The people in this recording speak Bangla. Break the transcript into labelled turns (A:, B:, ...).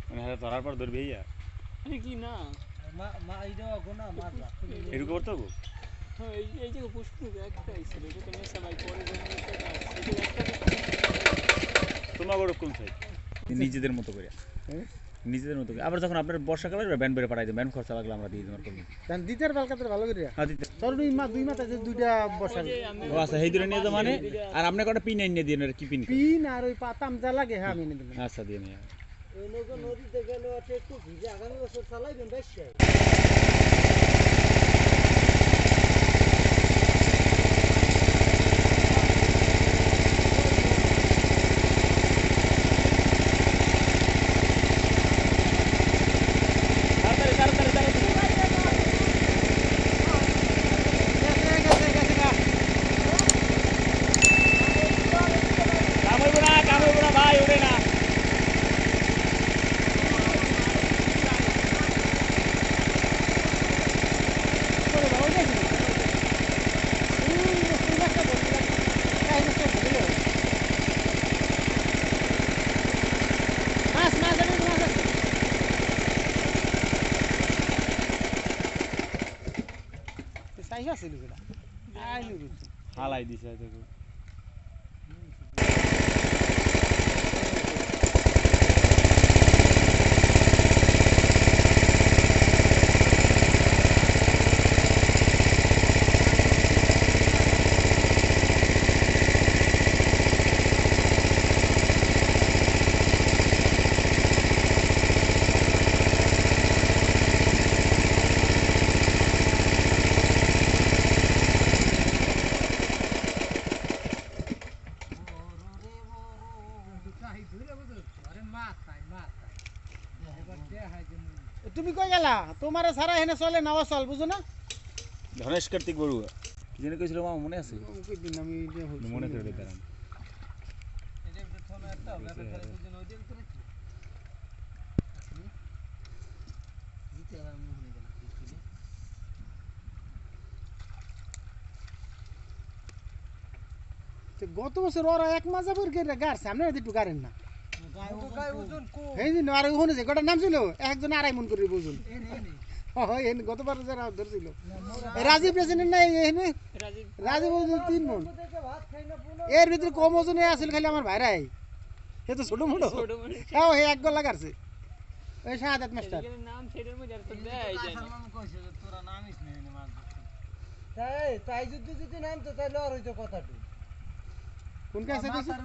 A: মানে হ্যাঁ ধরার পর ধরবে ইয়া
B: আরে কি না
A: এরকম করতে হবে
B: হ্যাঁ এই জায়গায় পুষ্পুর একটা আইছিল এটা তো মেসা ভাই পরে
A: তোমার বড় কোন সাইড নিজেদের মতো করে নিজেদের মতো করে আবার যখন আপনার বর্ষাকালে ব্যান্ড বেড়ে পাঠাই দেন ব্যান্ড খরচা লাগলে আমরা দিয়ে দেবো কর্মী
C: ধান দিতের বালকাতে ভালো করে
A: হ্যাঁ দিতে
C: তোর দুই মাথা যে দুইটা বসা
A: ও আচ্ছা সেই দূরে নিয়ে যাও মানে আর আপনি কটা পিন এনে দিয়ে কি পিন
C: পিন আর ওই পাতাম যা লাগে হ্যাঁ আমি এনে দেবো
A: আচ্ছা দিয়ে নিয়ে
C: এই নদীতে গেলে একটু ভিজে আগামী বছর চালাইবেন বেশ
A: হালাই দিছে
C: তুমি কই গেলা তোমারে সারা এনে চলে নাও চল বুঝো না
A: ধনেশ কার্তিক বড়ুয়া কি জানি কইছিল মা মনে আছে
C: কই দিন আমি
A: মনে আছে দাঁড়ান
C: গত বছর ওরা এক মাজা পর করে গাড়ছে আপনি একটু গাড়েন না এই দিন আর ওখানে যে গোটা নাম ছিল একজন আড়াই মন করে বুঝুন গতবার যারা ধরছিল রাজীব প্রেসিডেন্ট নাই এখানে রাজীব 3 মন এর ভিতরে কম ওজনে আসলে খালি আমার ভাইরাই এ তো ছোট মোটো হ্যাঁ হে এক গলা কাটছে ওই শাহাদাত মাস্টার
B: নাম ছেড়ের মধ্যে আর তো দেয় যায় না
C: কইছে যে তোরা নামিস না এনে মাছ তাই যদি নাম তো তাইলে আর হইতো কথাটি কোন কাছে কইছিস